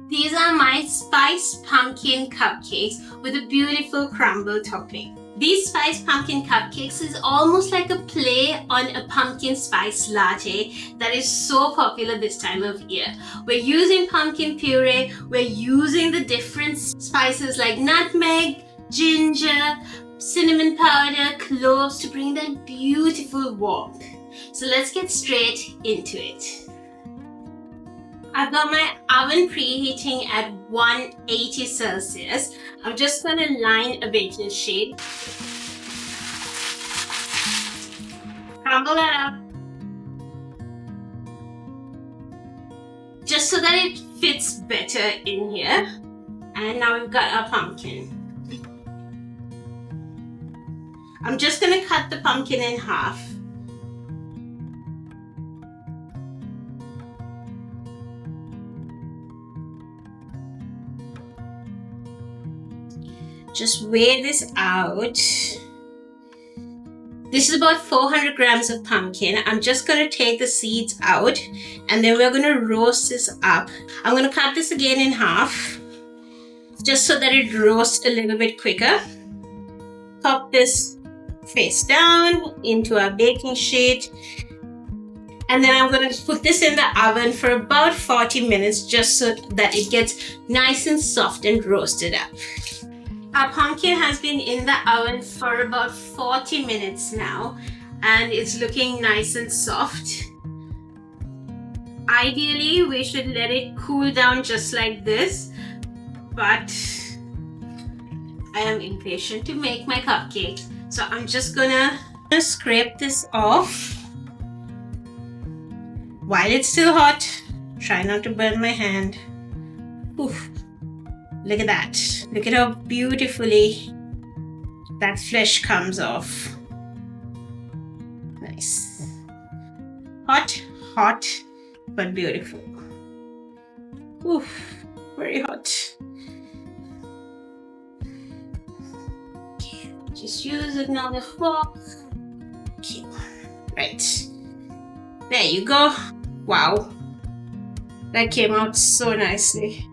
These are my spiced pumpkin cupcakes with a beautiful crumble topping. These spiced pumpkin cupcakes is almost like a play on a pumpkin spice latte that is so popular this time of year. We're using pumpkin puree, we're using the different spices like nutmeg, ginger, cinnamon powder, cloves to bring that beautiful warmth. So let's get straight into it. I've got my oven preheating at 180 Celsius. I'm just going to line a baking sheet. Crumble that up. Just so that it fits better in here. And now we've got our pumpkin. I'm just going to cut the pumpkin in half. Just weigh this out. This is about 400 grams of pumpkin. I'm just going to take the seeds out and then we're going to roast this up. I'm going to cut this again in half just so that it roasts a little bit quicker. Pop this face down into our baking sheet. And then I'm going to put this in the oven for about 40 minutes just so that it gets nice and soft and roasted up. Our pumpkin has been in the oven for about 40 minutes now and it's looking nice and soft. Ideally, we should let it cool down just like this, but I am impatient to make my cupcake. So I'm just gonna scrape this off. While it's still hot, try not to burn my hand. Oof. Look at that. Look at how beautifully that flesh comes off. Nice. Hot, hot, but beautiful. Oof, very hot. Okay, just use another fork. Okay, right. There you go. Wow. That came out so nicely.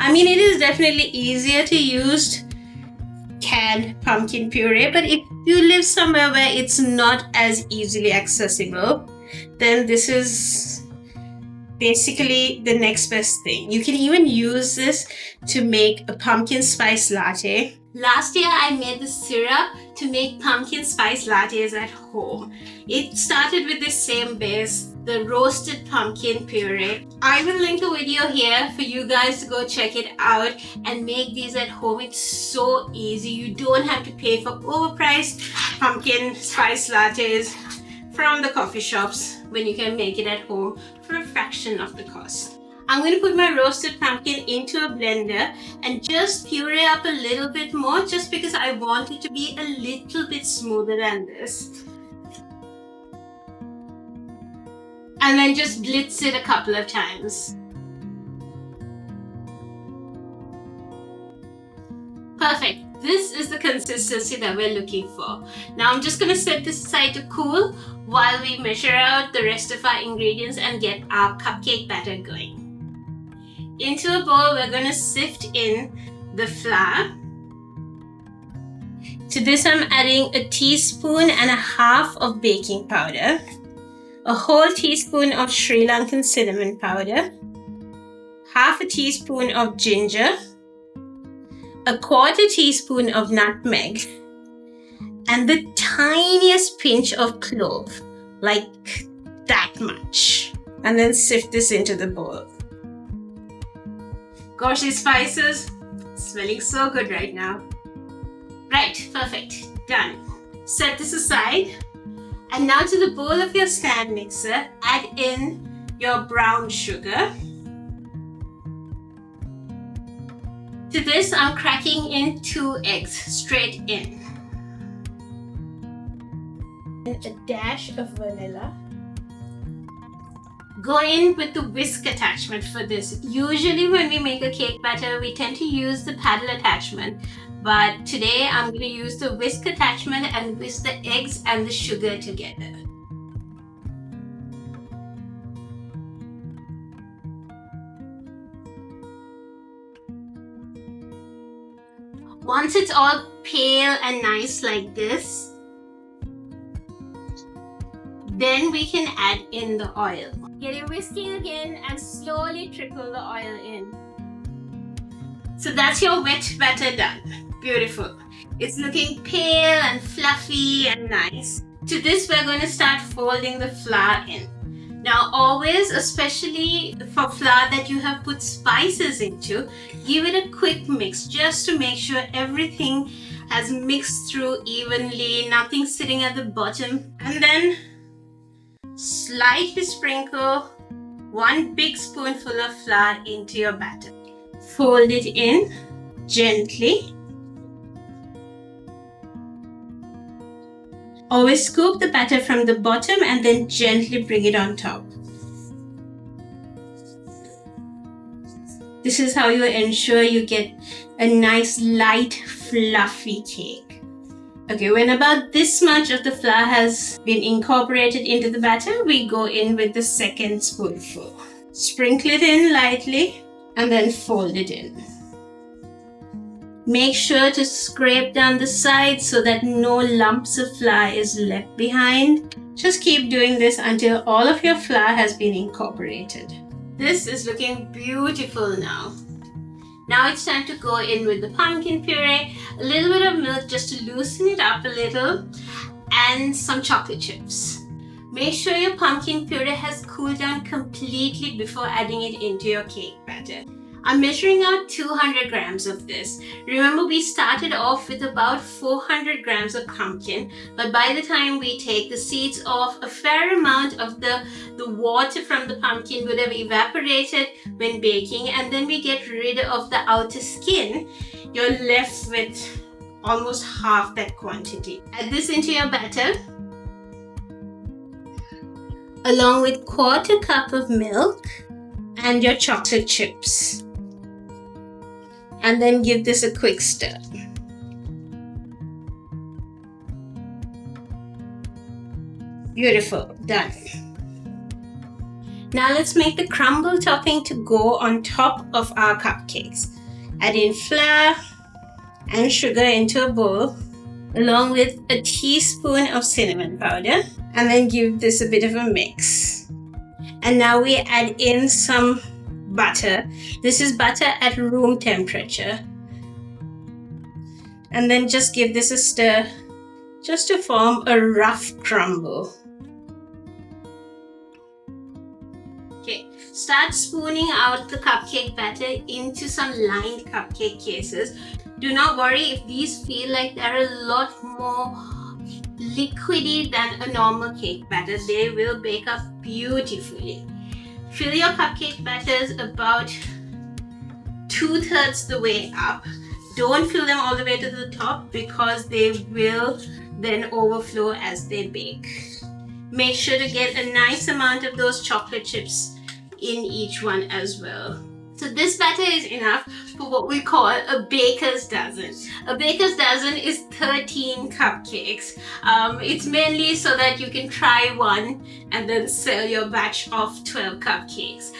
I mean, it is definitely easier to use canned pumpkin puree, but if you live somewhere where it's not as easily accessible, then this is basically the next best thing. You can even use this to make a pumpkin spice latte. Last year, I made the syrup to make pumpkin spice lattes at home. It started with the same base, the roasted pumpkin puree. I will link a video here for you guys to go check it out and make these at home. It's so easy. You don't have to pay for overpriced pumpkin spice lattes from the coffee shops when you can make it at home for a fraction of the cost. I'm going to put my roasted pumpkin into a blender and just puree up a little bit more just because I want it to be a little bit smoother than this. And then just blitz it a couple of times. Perfect. This is the consistency that we're looking for. Now I'm just going to set this aside to cool while we measure out the rest of our ingredients and get our cupcake batter going. Into a bowl, we're going to sift in the flour. To this, I'm adding a teaspoon and a half of baking powder, a whole teaspoon of Sri Lankan cinnamon powder, half a teaspoon of ginger, a quarter teaspoon of nutmeg, and the tiniest pinch of clove, like that much. And then sift this into the bowl. Gosh, these spices smelling so good right now. Right, perfect, done. Set this aside. And now to the bowl of your stand mixer, add in your brown sugar. To this, I'm cracking in 2 eggs straight in. And a dash of vanilla. Go in with the whisk attachment for this. Usually when we make a cake batter, we tend to use the paddle attachment. But today I'm going to use the whisk attachment and whisk the eggs and the sugar together. Once it's all pale and nice like this, then we can add in the oil. Get it whisking again and slowly trickle the oil in. So that's your wet batter done. Beautiful. It's looking pale and fluffy and nice. To this, we're going to start folding the flour in. Now always, especially for flour that you have put spices into, give it a quick mix just to make sure everything has mixed through evenly, nothing sitting at the bottom. And then slightly sprinkle 1 big spoonful of flour into your batter. Fold it in gently. Always scoop the batter from the bottom and then gently bring it on top. This is how you ensure you get a nice light fluffy cake. Okay, when about this much of the flour has been incorporated into the batter, we go in with the second spoonful. Sprinkle it in lightly and then fold it in. Make sure to scrape down the sides so that no lumps of flour is left behind. Just keep doing this until all of your flour has been incorporated. This is looking beautiful now. Now it's time to go in with the pumpkin puree, a little bit of milk just to loosen it up a little, and some chocolate chips. Make sure your pumpkin puree has cooled down completely before adding it into your cake batter. I'm measuring out 200 grams of this. Remember, we started off with about 400 grams of pumpkin, but by the time we take the seeds off, a fair amount of the water from the pumpkin would have evaporated when baking, and then we get rid of the outer skin. You're left with almost half that quantity. Add this into your batter, along with 1/4 cup of milk and your chocolate chips. And then give this a quick stir. Beautiful, done. Now let's make the crumble topping to go on top of our cupcakes. Add in flour and sugar into a bowl, along with a teaspoon of cinnamon powder, and then give this a bit of a mix. And now we add in some butter. This is butter at room temperature. And then just give this a stir just to form a rough crumble. Okay, start spooning out the cupcake batter into some lined cupcake cases. Do not worry if these feel like they're a lot more liquidy than a normal cake batter. They will bake up beautifully. Fill your cupcake batters about 2/3 the way up. Don't fill them all the way to the top because they will then overflow as they bake. Make sure to get a nice amount of those chocolate chips in each one as well. So this batter is enough for what we call a baker's dozen. A baker's dozen is 13 cupcakes. It's mainly so that you can try one and then sell your batch of 12 cupcakes.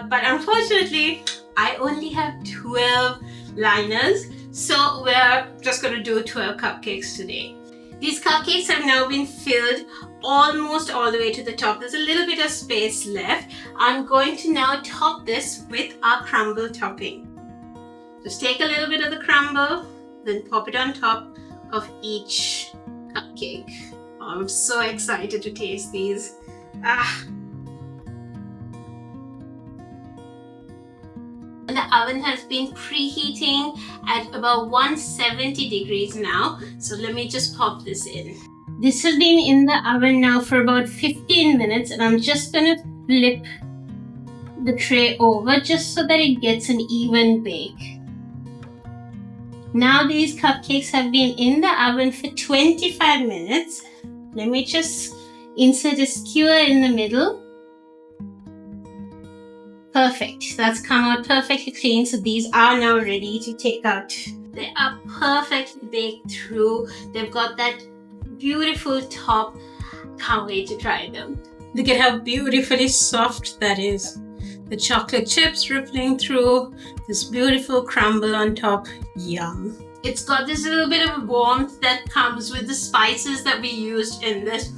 But unfortunately, I only have 12 liners, so we're just going to do 12 cupcakes today. These cupcakes have now been filled almost all the way to the top. There's a little bit of space left. I'm going to now top this with our crumble topping. Just take a little bit of the crumble, then pop it on top of each cupcake. Oh, I'm so excited to taste these. The oven has been preheating at about 170 degrees now. So let me just pop this in. This has been in the oven now for about 15 minutes, and I'm just going to flip the tray over just so that it gets an even bake. Now these cupcakes have been in the oven for 25 minutes. Let me just insert a skewer in the middle. Perfect. That's come out perfectly clean. So these are now ready to take out. They are perfectly baked through. They've got that beautiful top. Can't wait to try them. Look at how beautifully soft that is. The chocolate chips rippling through, this beautiful crumble on top. Yum. It's got this little bit of warmth that comes with the spices that we used in this,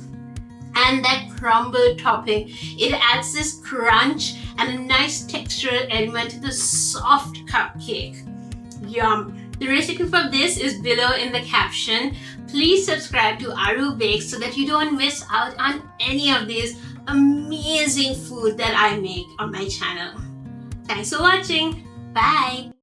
and that crumble topping. It adds this crunch and a nice textural element to the soft cupcake. Yum. The recipe for this is below in the caption. Please subscribe to Arubakes so that you don't miss out on any of these amazing food that I make on my channel. Thanks for watching. Bye.